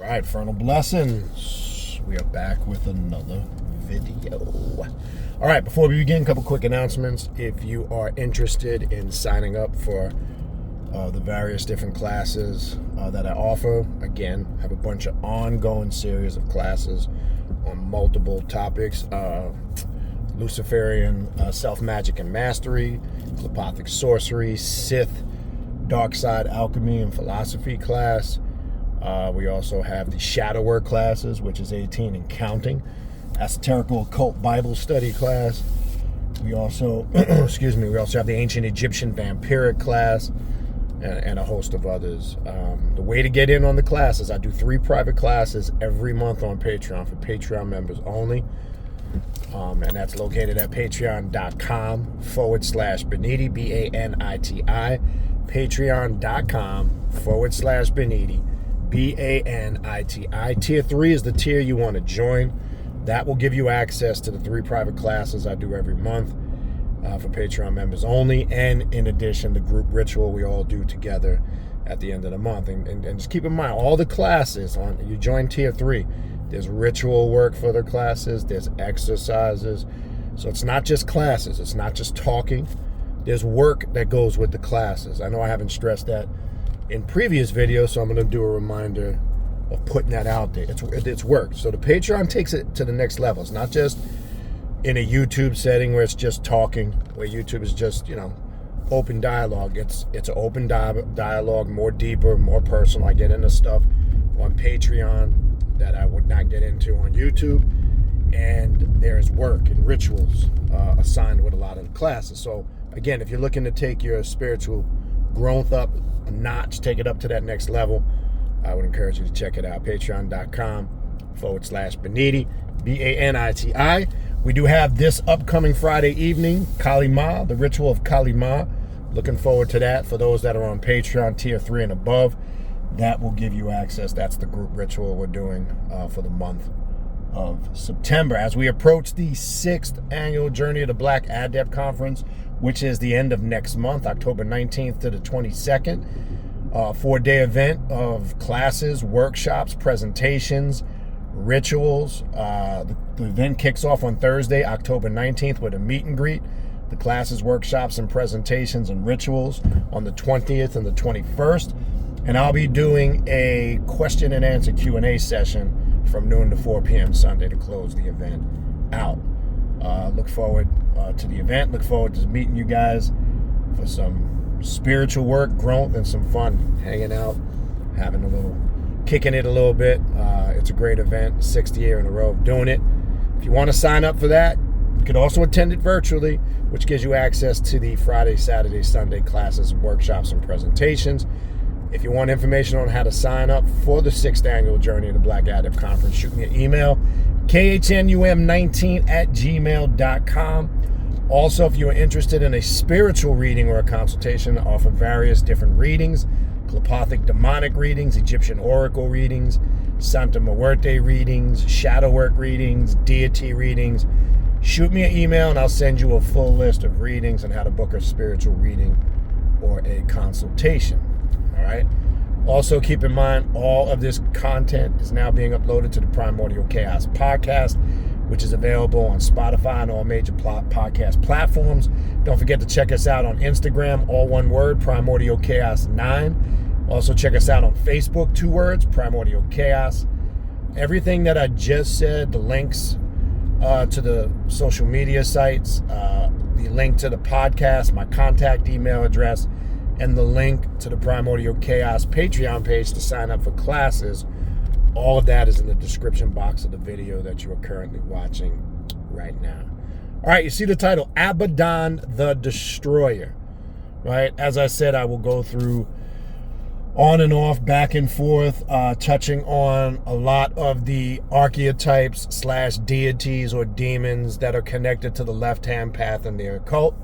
right, Infernal Blessings. We are back with another video. All right, before we begin, a couple quick announcements. If you are interested in signing up for the various different classes that I offer, again, I have a bunch of ongoing series of classes on multiple topics. Luciferian self-magic and mastery, telepathic sorcery, Sith, dark side alchemy and philosophy class. We also have the shadow work classes, which is 18 and counting. Esoteric occult Bible study class. We also, we also have the ancient Egyptian vampiric class and a host of others. The way to get in on the classes, I do 3 private classes every month on Patreon for Patreon members only. And that's located at patreon.com/Baniti, Baniti, patreon.com/Baniti, Baniti. Tier 3 is the tier you want to join. That will give you access to the 3 private classes I do every month for Patreon members only, and in addition, the group ritual we all do together at the end of the month. And just keep in mind, all the classes, you join tier 3, there's ritual work for the classes, there's exercises. So it's not just classes, it's not just talking. There's work that goes with the classes. I know I haven't stressed that in previous videos, so I'm going to do a reminder of putting that out there. It's work. So the Patreon takes it to the next level. It's not just in a YouTube setting where it's just talking, where YouTube is just, open dialogue. It's an open dialogue, more deeper, more personal. I get into stuff on Patreon that I would not get into on YouTube. And there's work and rituals assigned with a lot of the classes. So again, if you're looking to take your spiritual growth up a notch, take it up to that next level, I would encourage you to check it out. Patreon.com/Baniti, Baniti. We do have this upcoming Friday evening, Kali Ma, the ritual of Kali Ma. Looking forward to that. For those that are on Patreon, tier 3 and above, that will give you access. That's the group ritual we're doing for the month of September. As we approach the 6th annual Journey of the Black Adept Conference, which is the end of next month, October 19th to the 22nd. 4-day event of classes, workshops, presentations, rituals. The event kicks off on Thursday, October 19th with a meet and greet. The classes, workshops, and presentations and rituals on the 20th and the 21st. And I'll be doing a question and answer Q&A session from noon to 4 p.m. Sunday to close the event out. Look forward to the event. Look forward to meeting you guys for some spiritual work, growth, and some fun, hanging out, kicking it a little bit. It's a great event, 6th year in a row of doing it. If you want to sign up for that, you can also attend it virtually, which gives you access to the Friday, Saturday, Sunday classes and workshops and presentations. If you want information on how to sign up for the 6th annual Journey of the Black Adept Conference, shoot me an email, khnum19@gmail.com. Also, if you are interested in a spiritual reading or a consultation, I offer various different readings: telepathic demonic readings, Egyptian oracle readings, Santa Muerte readings, shadow work readings, deity readings. Shoot me an email and I'll send you a full list of readings and how to book a spiritual reading or a consultation. All right. Also, keep in mind, all of this content is now being uploaded to the Primordial Chaos podcast, which is available on Spotify and all major podcast platforms. Don't forget to check us out on Instagram, all one word, Primordial Chaos 9. Also check us out on Facebook, 2 words, Primordial Chaos. Everything that I just said, the links to the social media sites, the link to the podcast, my contact email address, and the link to the Primordial Chaos Patreon page to sign up for classes, all of that is in the description box of the video that you are currently watching right now. All right, you see the title, Abbadon The Destroyer, right? As I said, I will go through on and off, back and forth, touching on a lot of the archetypes / deities or demons that are connected to the left-hand path in the occult.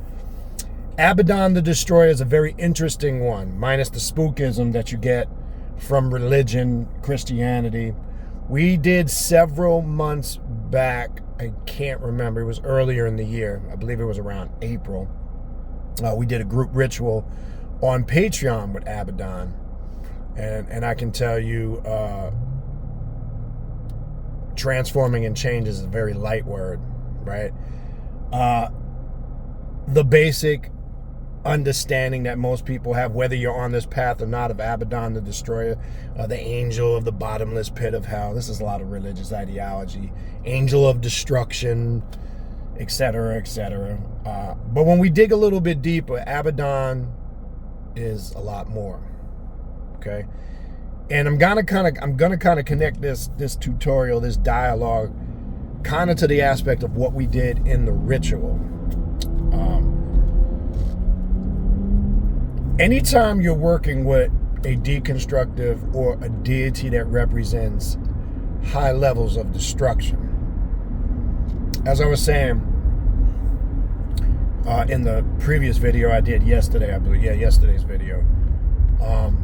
Abbadon the Destroyer is a very interesting one, minus the spookism that you get from religion, Christianity. We did several months back, I can't remember, it was earlier in the year, I believe it was around April. We did a group ritual on Patreon with Abaddon. And I can tell you, transforming and change is a very light word, right? The basic understanding that most people have, whether you're on this path or not, of Abbadon the Destroyer, the angel of the bottomless pit of hell. This is a lot of religious ideology. Angel of destruction, etc., etc. But when we dig a little bit deeper, Abaddon is a lot more. Okay, and I'm gonna kind of connect this tutorial, this dialogue, kind of to the aspect of what we did in the ritual. Anytime you're working with a deconstructive or a deity that represents high levels of destruction, as I was saying in the previous video I did yesterday, I believe, yesterday's video,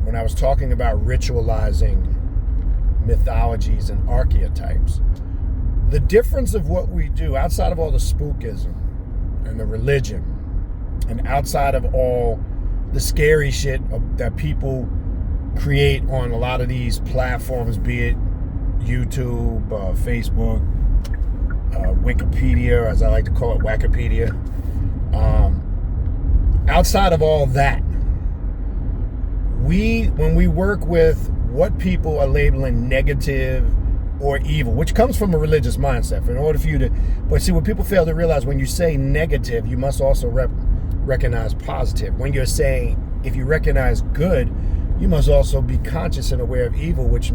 when I was talking about ritualizing mythologies and archetypes, the difference of what we do outside of all the spookism and the religion, and outside of all the scary shit that people create on a lot of these platforms, be it YouTube, Facebook, Wikipedia, as I like to call it, Wikipedia. Outside of all that, when we work with what people are labeling negative or evil, which comes from a religious mindset, in order for you to, but see, what people fail to realize, when you say negative, you must also recognize positive. When you're saying, if you recognize good, you must also be conscious and aware of evil, which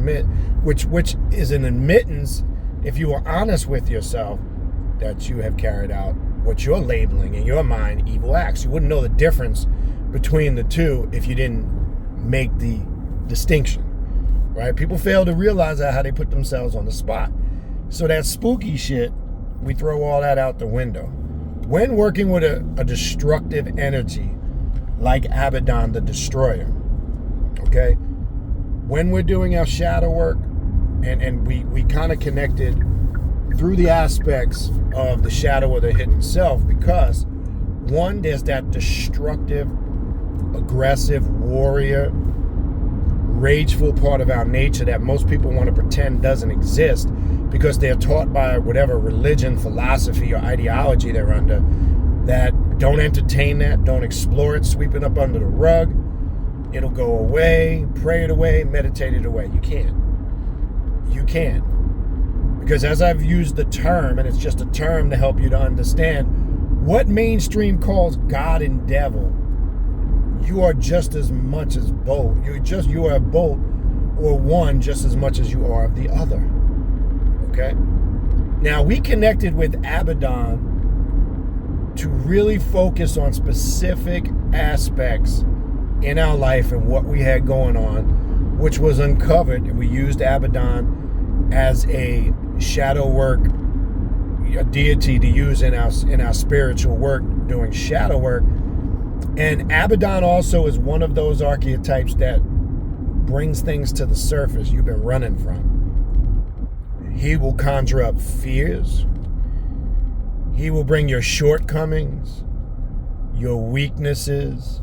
is an admittance, if you are honest with yourself, that you have carried out what you're labeling in your mind evil acts. You wouldn't know the difference between the two if you didn't make the distinction, right? People fail to realize that, how they put themselves on the spot. So that spooky shit, we throw all that out the window. When working with a destructive energy like Abbadon the Destroyer, okay, when we're doing our shadow work, and we kind of connected through the aspects of the shadow of the hidden self, because one, there's that destructive, aggressive, warrior, rageful part of our nature that most people want to pretend doesn't exist, because they're taught by whatever religion, philosophy, or ideology they're under, that don't entertain that, don't explore it, sweep it up under the rug. It'll go away, pray it away, meditate it away. You can't. You can't. Because as I've used the term, and it's just a term to help you to understand, what mainstream calls God and devil, you are just as much as both. You are both, or one, just as much as you are of the other. Okay? Now, we connected with Abbadon to really focus on specific aspects in our life and what we had going on, which was uncovered, and we used Abbadon as a shadow work, a deity to use in our spiritual work, doing shadow work. And Abbadon also is one of those archetypes that brings things to the surface you've been running from. He will conjure up fears. He will bring your shortcomings, your weaknesses,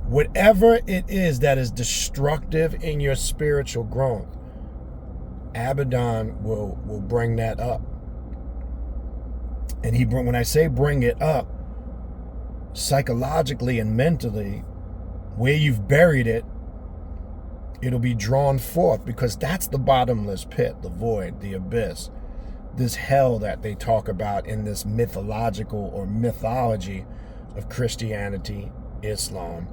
whatever it is that is destructive in your spiritual growth. Abbadon will bring that up. And when I say bring it up, psychologically and mentally, where you've buried it, it'll be drawn forth, because that's the bottomless pit, the void, the abyss, this hell that they talk about in this mythological or mythology of Christianity, Islam,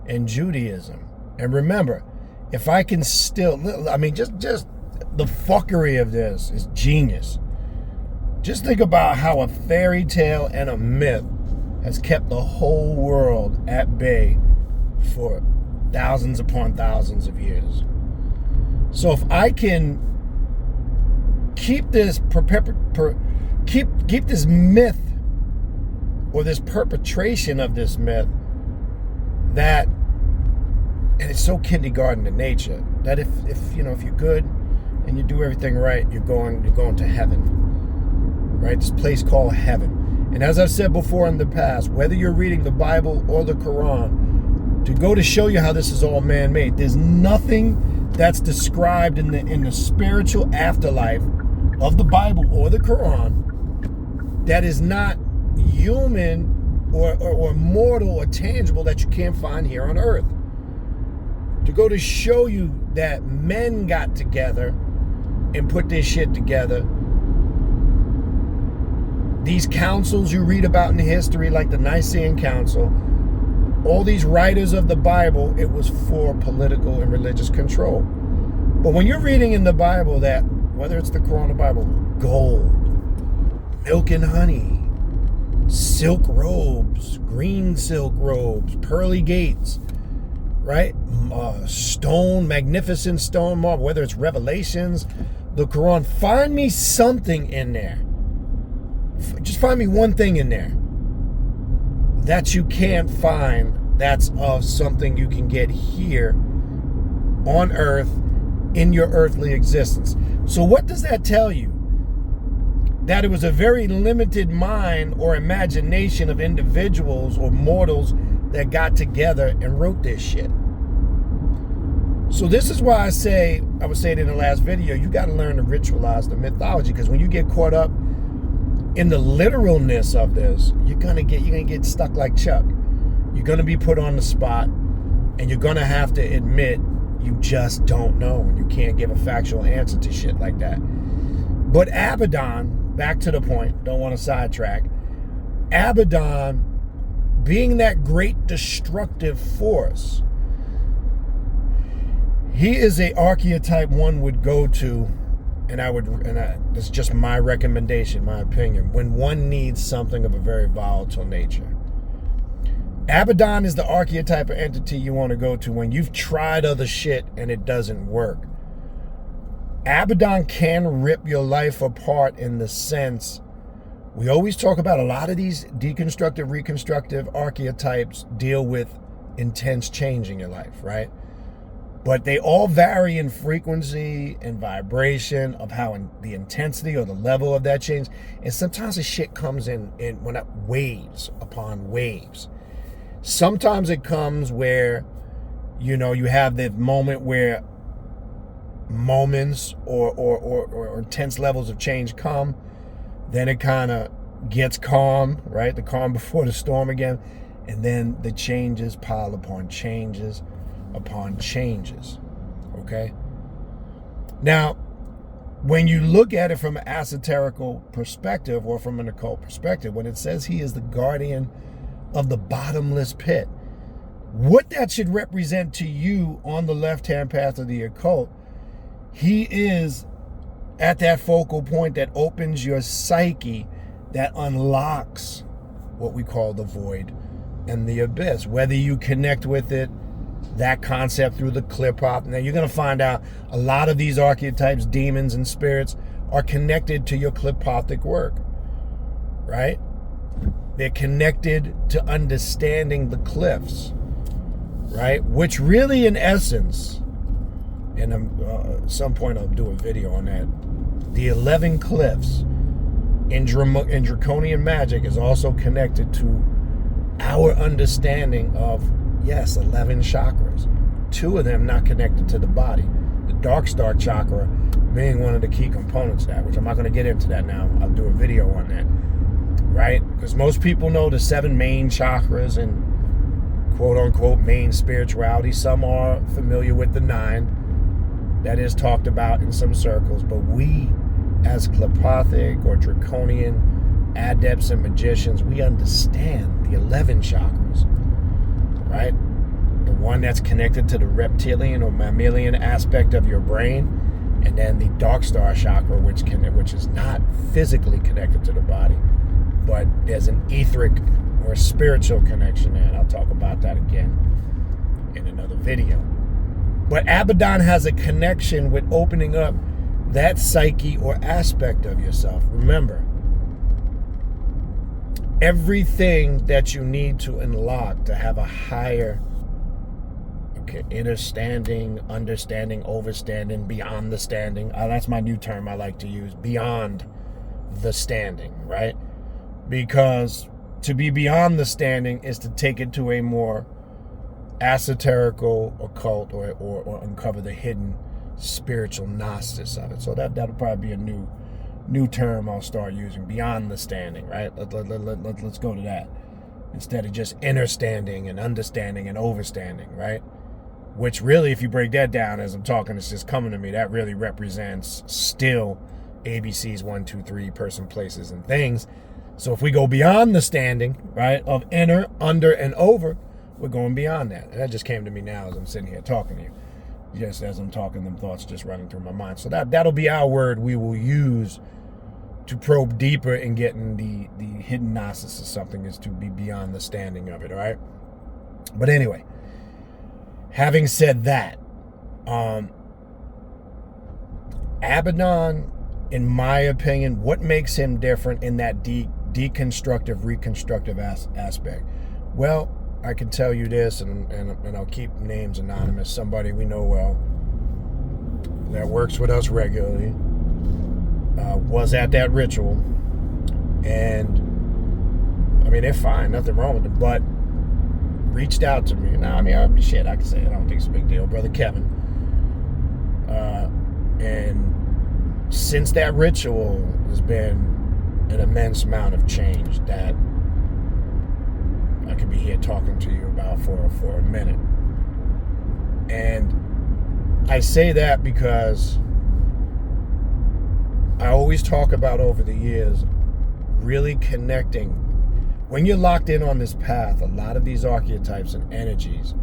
and Judaism. And remember, if I can still, I mean, just the fuckery of this is genius. Just think about how a fairy tale and a myth has kept the whole world at bay for thousands upon thousands of years. So if I can keep this keep this myth, or this perpetration of this myth, that, and it's so kindergarten to nature, that if you're good and you do everything right, you're going to heaven, right? This place called heaven. And as I've said before in the past, whether you're reading the Bible or the Quran, to go to show you how this is all man-made, there's nothing that's described in the spiritual afterlife of the Bible or the Quran that is not human or mortal or tangible that you can't find here on earth. To go to show you that men got together and put this shit together. These councils you read about in history, like the Nicene Council, all these writers of the Bible, it was for political and religious control. But when you're reading in the Bible that, whether it's the Quran or Bible, gold, milk and honey, silk robes, green silk robes, pearly gates, right? Stone, magnificent stone marble, whether it's Revelations, the Quran, find me something in there. Just find me one thing in there that you can't find that's of something you can get here on earth in your earthly existence. So what does that tell you? That it was a very limited mind or imagination of individuals or mortals that got together and wrote this shit. So this is why I was saying in the last video, you got to learn to ritualize the mythology, because when you get caught up in the literalness of this, you're gonna get stuck like Chuck. You're gonna be put on the spot, and you're gonna have to admit you just don't know, and you can't give a factual answer to shit like that. But Abaddon, back to the point, don't want to sidetrack. Abaddon, being that great destructive force, he is a archetype one would go to, and this is just my recommendation, my opinion, when one needs something of a very volatile nature. Abaddon is the archetype of entity you want to go to when you've tried other shit and it doesn't work. Abaddon can rip your life apart in the sense, we always talk about a lot of these deconstructive, reconstructive archetypes deal with intense change in your life, right? But they all vary in frequency and vibration of how the intensity or the level of that change. And sometimes the shit comes in waves upon waves. Sometimes it comes where, you have the moment where moments or intense levels of change come. Then it kind of gets calm, right? The calm before the storm again. And then the changes pile upon changes. Okay? Now, when you look at it from an esoterical perspective or from an occult perspective, when it says he is the guardian of the bottomless pit, what that should represent to you on the left-hand path of the occult, he is at that focal point that opens your psyche, that unlocks what we call the void and the abyss. Whether you connect with it, that concept through the clip-hop. Now you're going to find out a lot of these archetypes, demons and spirits, are connected to your clip-hoptic work, right? They're connected to understanding the cliffs, right? Which really, in essence, and at some point I'll do a video on that, the 11 cliffs in draconian magic is also connected to our understanding of, yes, 11 chakras. 2 of them not connected to the body. The dark star chakra being one of the key components of that, which I'm not going to get into that now. I'll do a video on that, right? Because most people know the 7 main chakras and quote-unquote main spirituality. Some are familiar with the 9 that is talked about in some circles, but we, as Klepothic or draconian adepts and magicians, we understand the 11 chakras, right? The one that's connected to the reptilian or mammalian aspect of your brain, and then the dark star chakra, which is not physically connected to the body, but there's an etheric or spiritual connection there, and I'll talk about that again in another video. But Abaddon has a connection with opening up that psyche or aspect of yourself. Remember, everything that you need to unlock to have a higher understanding, overstanding, beyond the standing. That's my new term I like to use, beyond the standing, right? Because to be beyond the standing is to take it to a more esoterical, occult, or uncover the hidden spiritual gnosis of it. So that'll probably be a new term I'll start using, beyond the standing, right? Let's go to that instead of just understanding and overstanding, right? Which really, if you break that down as I'm talking, it's just coming to me, that really represents still ABC's 1, 2, 3, person, places, and things. So if we go beyond the standing, right, of inner, under, and over, we're going beyond that. And that just came to me now as I'm sitting here talking to you. Just as I'm talking, them thoughts just running through my mind. So that'll be our word we will use to probe deeper in getting the hidden gnosis of something, is to be beyond the standing of it, all right? But anyway, having said that, Abaddon, in my opinion, what makes him different in that deconstructive, reconstructive aspect? Well, I can tell you this, and I'll keep names anonymous. Somebody we know well that works with us regularly was at that ritual, and I mean, they're fine, nothing wrong with them, but reached out to me. Now, I mean, I can say it. I don't think it's a big deal. Brother Kevin. And since that ritual, there's been an immense amount of change that I could be here talking to you about for a minute. And I say that because I always talk about, over the years, really connecting. When you're locked in on this path, a lot of these archetypes and energies,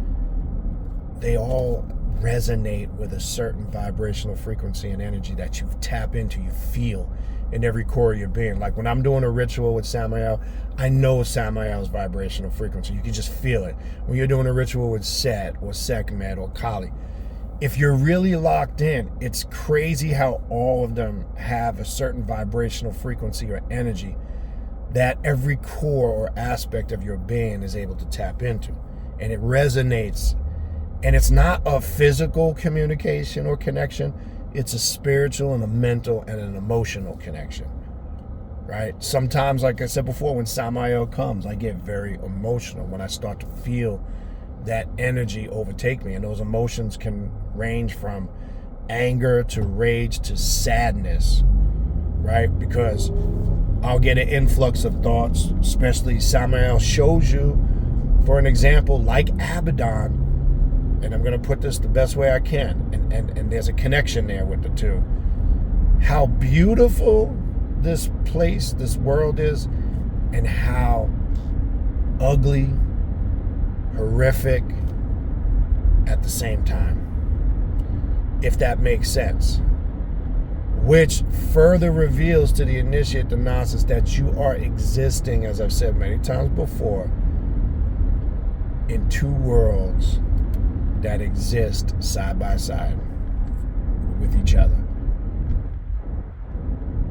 they all resonate with a certain vibrational frequency and energy that you tap into, you feel in every core of your being. Like when I'm doing a ritual with Samael, I know Samael's vibrational frequency. You can just feel it. When you're doing a ritual with Set or Sekhmet or Kali, if you're really locked in, it's crazy how all of them have a certain vibrational frequency or energy that every core or aspect of your being is able to tap into. And it resonates. And it's not a physical communication or connection. It's a spiritual and a mental and an emotional connection, right? Sometimes, like I said before, when Samael comes, I get very emotional when I start to feel that energy overtake me. And those emotions can range from anger to rage to sadness, right? Because I'll get an influx of thoughts, especially Samael shows you, for an example, like Abbadon, and I'm going to put this the best way I can, and there's a connection there with the two. How beautiful this place, this world is, and how ugly, horrific at the same time, if that makes sense. Which further reveals to the initiate, the Gnosis, that you are existing, as I've said many times before, in two worlds that exist side by side with each other.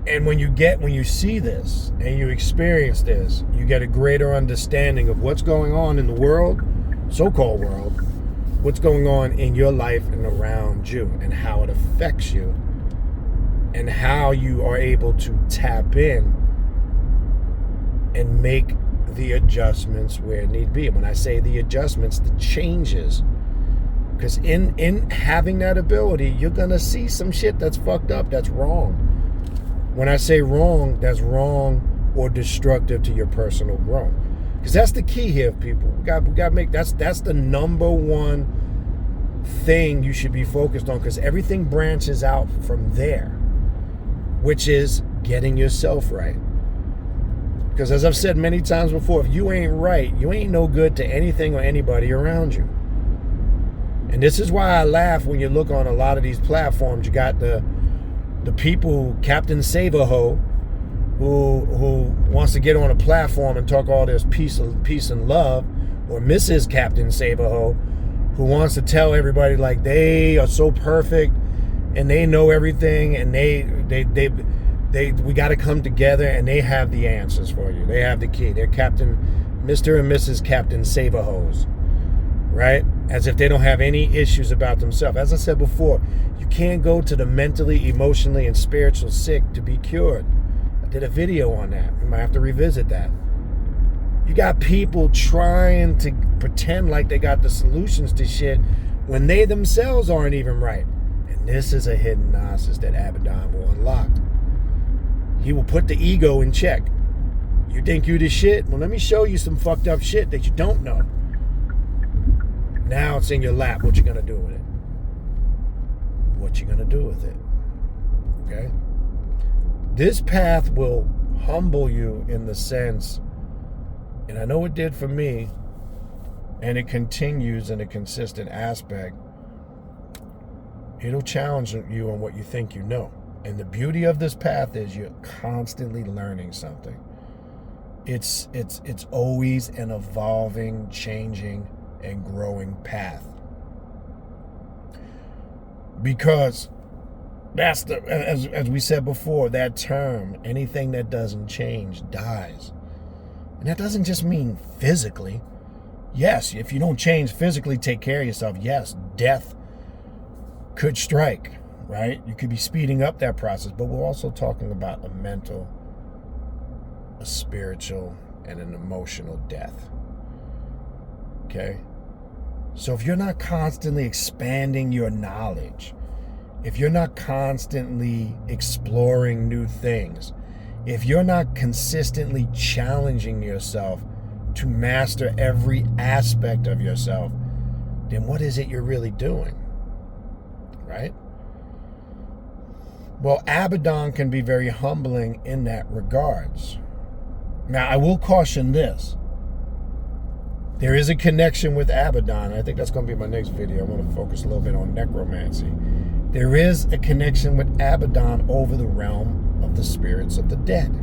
And when you see this and you experience this, you get a greater understanding of what's going on in the world, so-called world, what's going on in your life and around you, and how it affects you, and how you are able to tap in and make the adjustments where need be. When I say the adjustments, the changes, because in having that ability, you're gonna see some shit that's fucked up, that's wrong. When I say wrong, that's wrong or destructive to your personal growth. Because that's the key here, people. We got to make, that's the number one thing you should be focused on, because everything branches out from there, which is getting yourself right. Because as I've said many times before, if you ain't right, you ain't no good to anything or anybody around you. And this is why I laugh when you look on a lot of these platforms. You got the people, Captain Save-A-Ho, who wants to get on a platform and talk all this peace and love, or Mrs. Captain Save-A-Ho, who wants to tell everybody like they are so perfect and they know everything, and we got to come together, and they have the answers for you. They have the key. They're Mr. and Mrs. Captain Save-A-Hos, right? As if they don't have any issues about themselves. As I said before, you can't go to the mentally, emotionally, and spiritual sick to be cured. I did a video on that. We might have to revisit that. You got people trying to pretend like they got the solutions to shit when they themselves aren't even right. And this is a hidden Gnosis that Abaddon will unlock. He will put the ego in check. You think you the shit? Well, let me show you some fucked up shit that you don't know. Now it's in your lap. What you gonna do with it? What you gonna do with it? Okay? This path will humble you in the sense, and I know it did for me, and it continues in a consistent aspect. It'll challenge you on what you think you know. And the beauty of this path is you're constantly learning something. It's always an evolving, changing, and growing path. Because that's the, as we said before, that term, anything that doesn't change dies. And that doesn't just mean physically. Yes, if you don't change physically, take care of yourself. Yes, death could strike, right? You could be speeding up that process, but we're also talking about a mental, a spiritual, and an emotional death. Okay? So if you're not constantly expanding your knowledge, if you're not constantly exploring new things, if you're not consistently challenging yourself to master every aspect of yourself, then what is it you're really doing? Right? Well, Abaddon can be very humbling in that regards. Now, I will caution this. There is a connection with Abaddon. I think that's going to be my next video. I want to focus a little bit on necromancy. There is a connection with Abaddon over the realm of the spirits of the dead.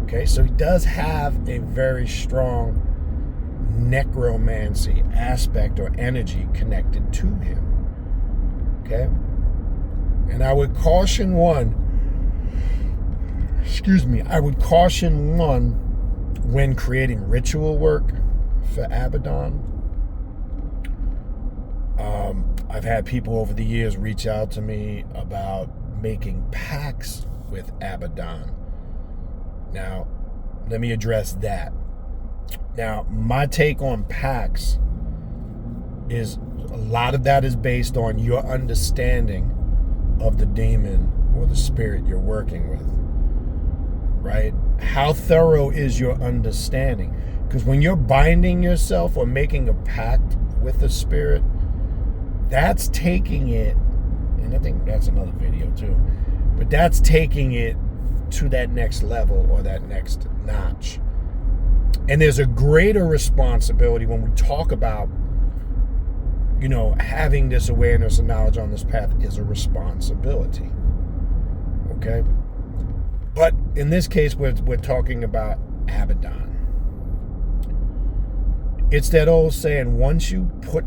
Okay, so he does have a very strong necromancy aspect or energy connected to him. Okay? And I would caution one, when creating ritual work for Abaddon. I've had people over the years reach out to me about making pacts with Abaddon. Now, let me address that. Now, my take on pacts is a lot of that is based on your understanding of the demon or the spirit you're working with, right? How thorough is your understanding? Because when you're binding yourself or making a pact with a spirit, that's taking it, and I think that's another video too, but that's taking it to that next level or that next notch. And there's a greater responsibility when we talk about, you know, having this awareness and knowledge on this path is a responsibility. Okay? But in this case, we're talking about Abaddon. It's that old saying, once you put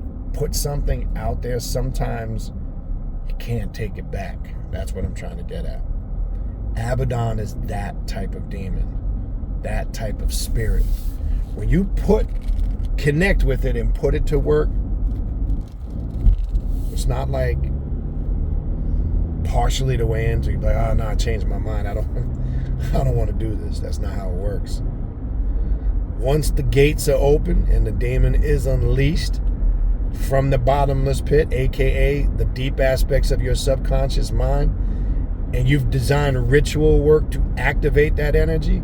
something out there, sometimes you can't take it back. That's what I'm trying to get at. Abaddon is that type of demon, that type of spirit. When you connect with it and put it to work, it's not like partially the way into, like, oh no, I changed my mind. I don't want to do this. That's not how it works. Once the gates are open and the demon is unleashed from the bottomless pit, aka the deep aspects of your subconscious mind, and you've designed ritual work to activate that energy,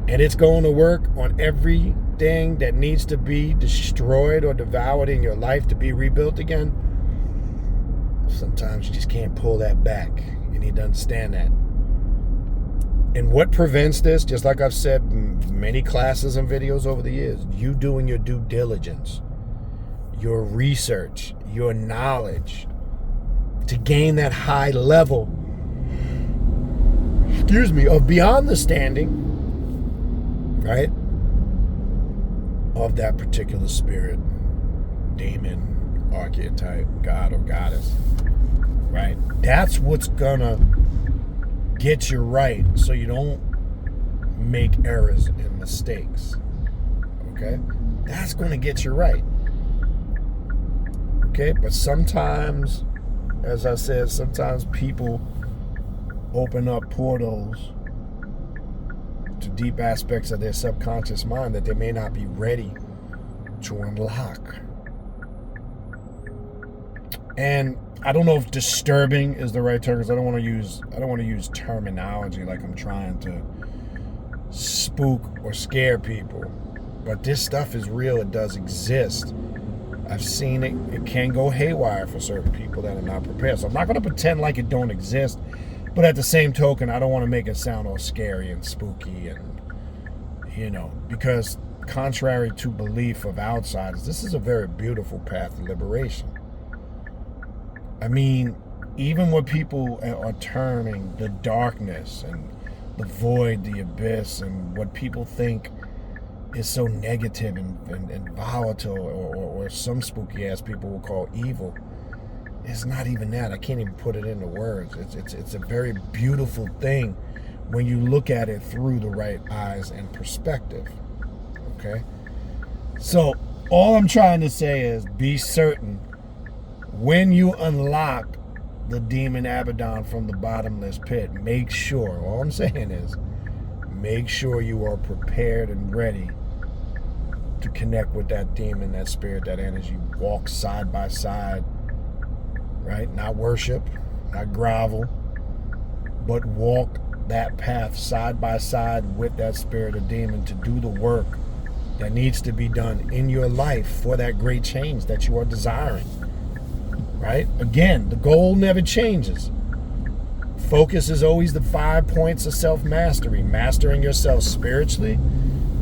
and it's going to work on everything that needs to be destroyed or devoured in your life to be rebuilt again, sometimes you just can't pull that back. You need to understand that. And what prevents this, just like I've said in many classes and videos over the years, you doing your due diligence, your research, your knowledge to gain that high level, of beyond the standing, right, of that particular spirit, demon, archetype, god or goddess, right? That's what's gonna get you right so you don't make errors and mistakes. Okay? That's gonna get you right. Okay? But sometimes, as I said, sometimes people open up portals to deep aspects of their subconscious mind that they may not be ready to unlock. And I don't know if disturbing is the right term, because I don't want to use terminology like I'm trying to spook or scare people. But this stuff is real. It does exist. I've seen it. It can go haywire for certain people that are not prepared. So I'm not going to pretend like it don't exist. But at the same token, I don't want to make it sound all scary and spooky, and because contrary to belief of outsiders, this is a very beautiful path to liberation. I mean, even what people are terming the darkness and the void, the abyss, and what people think is so negative and volatile, or some spooky ass people will call evil, it's not even that. I can't even put it into words. It's a very beautiful thing when you look at it through the right eyes and perspective. Okay? So all I'm trying to say is be certain when you unlock the demon Abaddon from the bottomless pit, make sure, all I'm saying is, make sure you are prepared and ready to connect with that demon, that spirit, that energy. Walk side by side, right? Not worship, not grovel, but walk that path side by side with that spirit or demon to do the work that needs to be done in your life for that great change that you are desiring, right? Again, the goal never changes. Focus is always the 5 points of self-mastery, mastering yourself spiritually,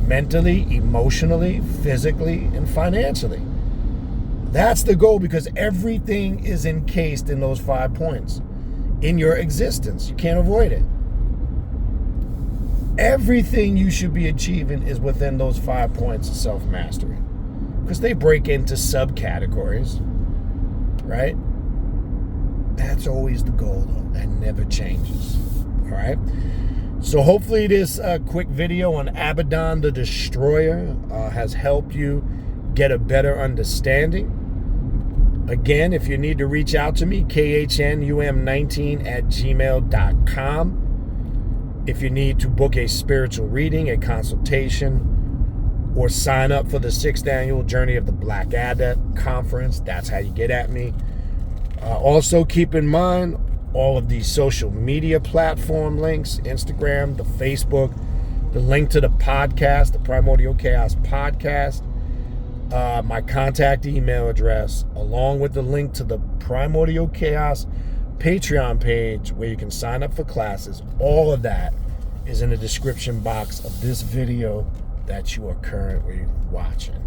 mentally, emotionally, physically, and financially. That's the goal, because everything is encased in those 5 points in your existence. You can't avoid it. Everything you should be achieving is within those 5 points of self-mastery, because they break into subcategories, right? That's always the goal, though. That never changes. All right? So hopefully this quick video on Abbadon the Destroyer has helped you get a better understanding. Again, if you need to reach out to me, khnum19@gmail.com. If you need to book a spiritual reading, a consultation, or sign up for the 6th annual Journey of the Black Adept Conference, that's how you get at me. Also keep in mind all of these social media platform links, Instagram, the Facebook, the link to the podcast, the Primordial Chaos podcast, my contact email address, along with the link to the Primordial Chaos Patreon page where you can sign up for classes. All of that is in the description box of this video that you are currently watching.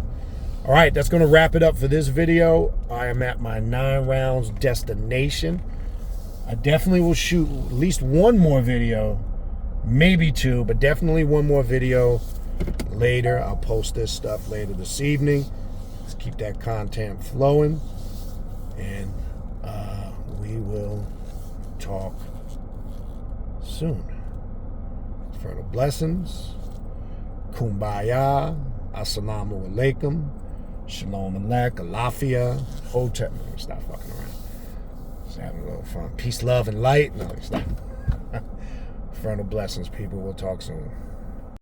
All right, that's going to wrap it up for this video. I am at my 9 rounds destination. I definitely will shoot at least one more video, maybe 2, but definitely one more video later. I'll post this stuff later this evening. Let's keep that content flowing, and we will talk soon. Infernal blessings, kumbaya, assalamu alaikum, shalom alek, alafia, hotep. Stop fucking around. Just having a little fun. Peace, love, and light. No, stop. Infernal blessings, people. We'll talk soon.